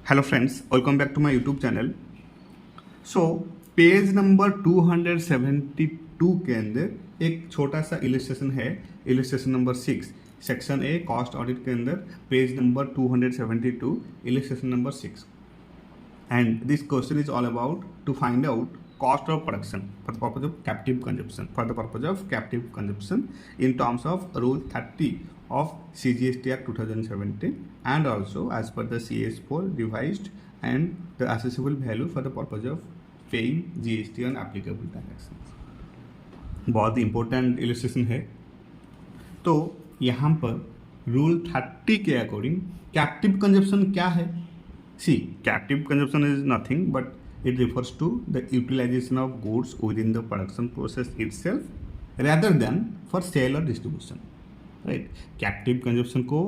Hello friends, welcome back to my YouTube channel. So page number 272 के अंदर एक छोटा सा इलस्ट्रेशन है। Illustration number 6 section A cost audit के अंदर page number 272 illustration number 6 and this question is all about to find out cost of production for the purpose of captive consumption in terms of rule 30 of CGST Act 2017 and also as per the CS4 revised and the accessible value for the purpose of paying GST on applicable transactions। बहुत important illustration है। तो यहाँ पर rule 30 के according captive consumption क्या है? See, captive consumption is nothing but it refers to the utilization of goods within the production process itself rather than for sale or distribution, right? Captive consumption को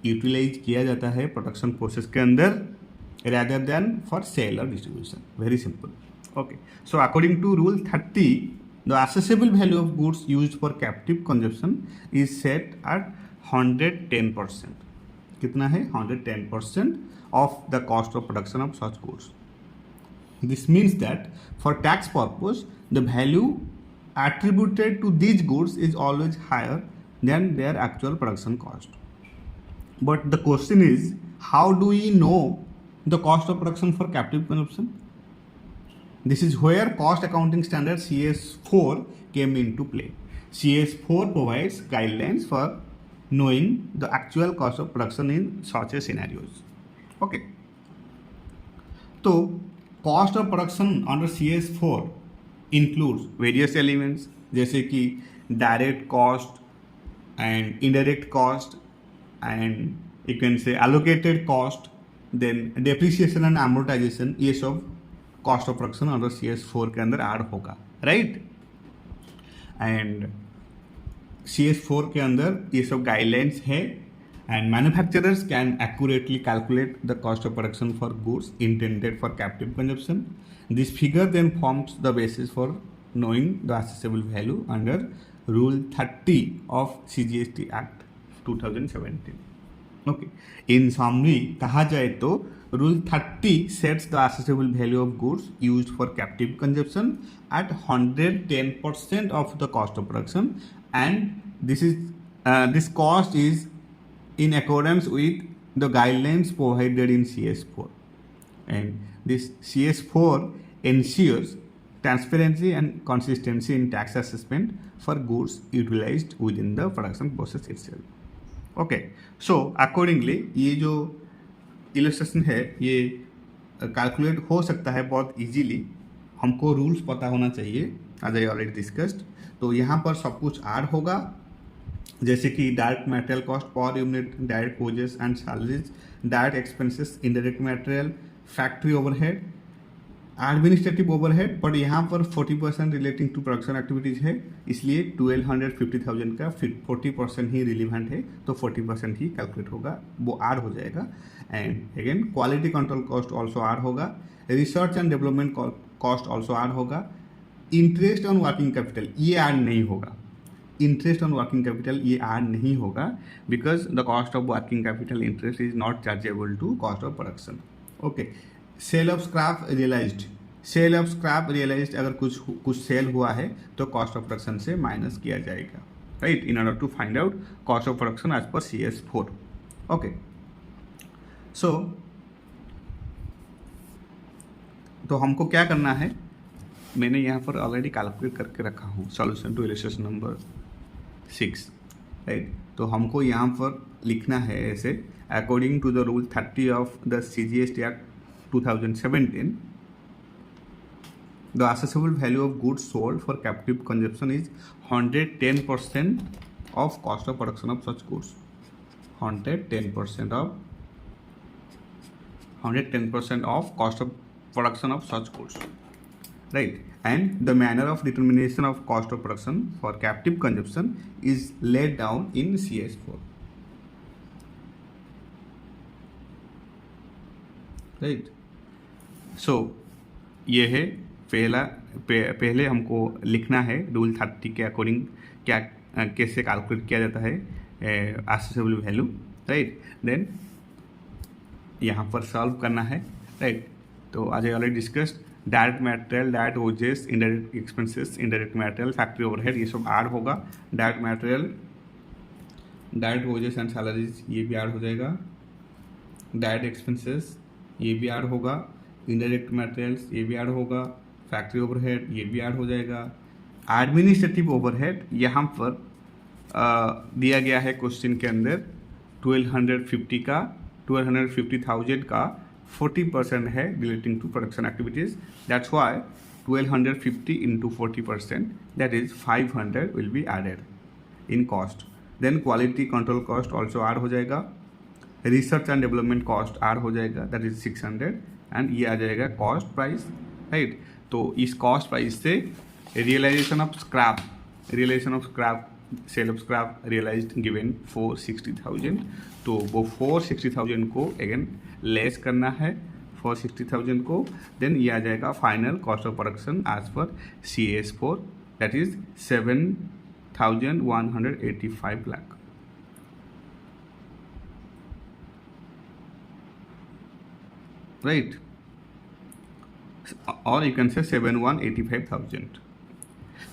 utilize किया जाता है production process के अंदर rather than for sale or distribution. Very simple. Okay. So according to rule 30, the accessible value of goods used for captive consumption is set at 110%. कितना है? 110% of the cost of production of such goods. This means that for tax purpose, the value attributed to these goods is always higher than their actual production cost. But the question is, how do we know the cost of production for captive consumption? This is where cost accounting standard CS4 came into play. CS4 provides guidelines for knowing the actual cost of production in such a scenarios. Okay तो cost of production under CS4 includes various elements जैसे कि direct cost and indirect cost and you can say allocated cost, then depreciation and amortisation. ये सब cost of production under CS4 के अंदर add होगा, right? And CS4 के अंदर ये सब गाइडलाइंस है and manufacturers can accurately calculate the cost of production for goods intended for captive consumption. This figure then forms the basis for knowing the accessible value under Rule 30 of CGST Act 2017. Okay. In summary, कहा जाए तो Rule 30 sets the accessible value of goods used for captive consumption at 110% of the cost of production, and this cost is in accordance with the guidelines provided in CS4, and this CS4 ensures transparency and consistency in tax assessment for goods utilized within the production process itself. Okay, so accordingly ये जो illustration है ये calculate हो सकता है बहुत easily। हमको rules पता होना चाहिए as I already discussed। तो यहाँ पर सब कुछ ऐड होगा जैसे कि direct material cost per unit, direct wages and salaries, direct expenses, indirect material, factory overhead, administrative overhead. But यहाँ पर 40% रिलेटिंग टू प्रोडक्शन एक्टिविटीज़ है, इसलिए 1250,000 का 40% ही रिलीवेंट है, तो 40% ही कैलकुलेट होगा, वो ऐड हो जाएगा। And again quality control cost also add होगा, research and development cost also add होगा, इंटरेस्ट ऑन वर्किंग कैपिटल ये ऐड नहीं होगा। इंटरेस्ट ऑन वर्किंग कैपिटल ये ऐड नहीं होगा because the cost of working capital interest is not chargeable to cost of production. Okay, sale of scrap realised, sale of scrap realised अगर कुछ sale हुआ है तो कॉस्ट ऑफ प्रोडक्शन से minus किया जाएगा, right, in order to find out cost of production as per CS4। Okay, सो तो हमको क्या करना है, मैंने यहाँ पर ऑलरेडी कैलकुलेट करके रखा हूँ solution to illustration number 6, right. तो हमको यहाँ पर लिखना है ऐसे, according to the rule 30 of the CGST Act 2017, the accessible value of goods sold for captive consumption is 110% of cost of production of such goods. 110% of cost of production of such goods, right? And the manner of determination of cost of production for captive consumption is laid down in CS4, right? So ये है पहले हमको लिखना है rule 30 के according क्या कैसे calculate किया जाता है accessible value, right? Then यहाँ पर सॉल्व करना है, राइट। तो आज already discussed direct material, direct wages, indirect expenses, indirect material, factory overhead, ये सब ऐड होगा। Direct material, direct wages and salaries, ये भी ऐड हो जाएगा। डायरेक्ट एक्सपेंसेस, ये भी ऐड होगा। इनडायरेक्ट मटेरियल्स, ये भी ऐड होगा। फैक्ट्री ओवरहेड, ये भी ऐड हो जाएगा। एडमिनिस्ट्रेटिव ओवरहेड यहाँ पर दिया गया है क्वेश्चन के अंदर 1250,000 का 40% है relating to production activities. That's why 1250 into 40%, that is 500 will be added in cost. Then quality control cost also add हो जाएगा। Research and development cost add हो जाएगा, दैट इज 600, एंड ये आ जाएगा कॉस्ट प्राइस, राइट। तो इस cost price से realisation of scrap, sale of scrap realised given 460,000, तो वो 460,000 को अगेन लेस करना है 460,000 को। देन ये आ जाएगा final cost of production as per CS4, that is 7,185 lakh, right. और यू कैन से 7,185,000।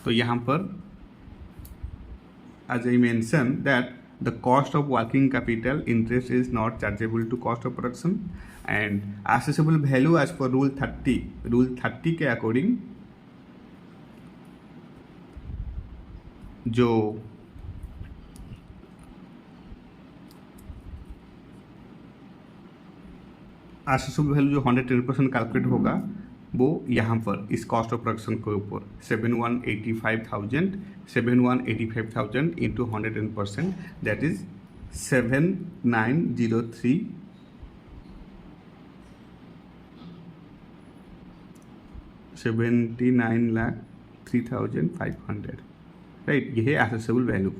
तो यहाँ पर as I mentioned that the cost of working capital interest is not chargeable to cost of production, and assessable value as per rule 30 के according जो assessable value जो 110% calculate होगा वो यहाँ पर इस कॉस्ट ऑफ प्रोडक्शन के ऊपर 7,185,000 इंटू 110%, दैट इज 79,03,500, राइट। ये है assessable value,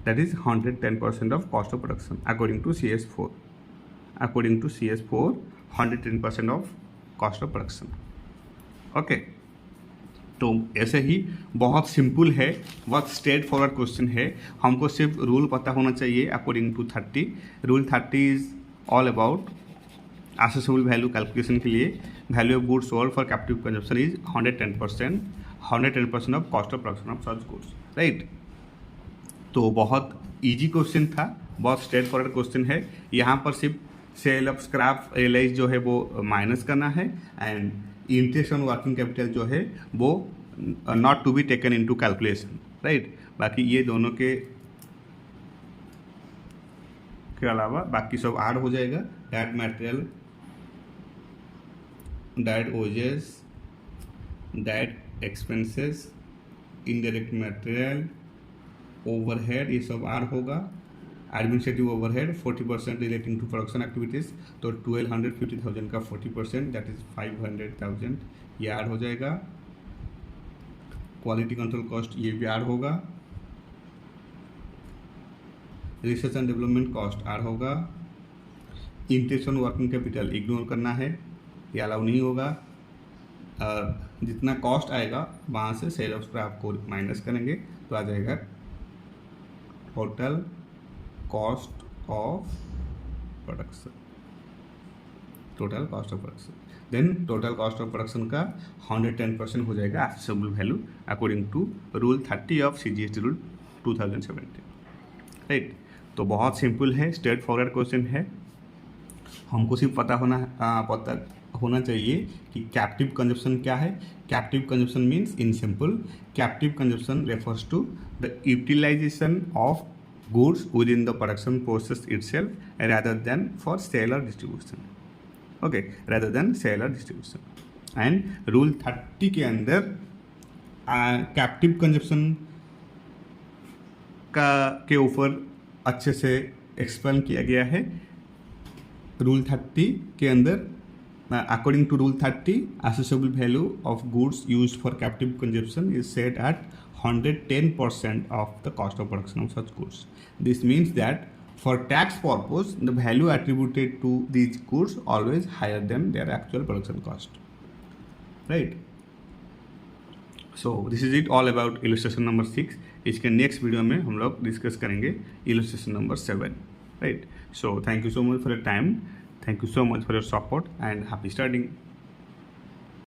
that is 110% of cost of production according to CS4। 110% of cost of production, okay. तो ऐसे ही बहुत सिंपल है, बहुत स्ट्रेट फॉरवर्ड क्वेश्चन है। हमको सिर्फ रूल पता होना चाहिए according to 30। Rule 30 is all about assessable value calculation के लिए value of goods sold for captive consumption is 110% of cost of production of such goods, right. तो बहुत ईजी क्वेश्चन था, बहुत स्ट्रेट फॉरवर्ड क्वेश्चन है। यहाँ पर सिर्फ सेल ऑफ स्क्रैप रियलाइज जो है वो माइनस करना है, and interest on working capital जो है वो not to be taken into calculation, right. बाकी ये दोनों के अलावा बाकी सब ऐड हो जाएगा। Direct material, direct wages, direct expenses, indirect material, overhead, ये सब ऐड होगा। Administrative overhead 40% relating to production activities, तो 1250,000 का 40%, दैट इज 500,000, ये ऐड हो जाएगा। क्वालिटी कंट्रोल कॉस्ट ये भी ऐड होगा। Research and development cost add होगा। Interest on working capital ignore करना है, ये अलाउ नहीं होगा। जितना कॉस्ट आएगा वहाँ से सेल ऑफ स्क्रैप को माइनस करेंगे तो आ जाएगा total cost of production, then total cost of production का 110% हो जाएगा assessable value according to rule 30 of CGST rule 2017, right. तो बहुत सिंपल है, स्ट्रेट फॉरवर्ड क्वेश्चन है। हमको सिर्फ पता होना चाहिए कि कैप्टिव कंजप्शन क्या है। Captive consumption means in simple, captive consumption refers to the utilisation of goods within the production process itself rather than for sale or distribution, okay, rather than sale or distribution. And rule 30 के अंदर captive consumption के ऊपर अच्छे से explain किया गया है। Rule 30 के अंदर according to rule 30 assessable value of goods used for captive consumption is set at 110% of the cost of production of such goods. This means that for tax purpose the value attributed to these goods always higher than their actual production cost, right? So this is it all about illustration number 6. इसके next video में हम लोग discuss करेंगे illustration number 7, right? So thank you so much for your time. Thank you so much for your support and happy studying.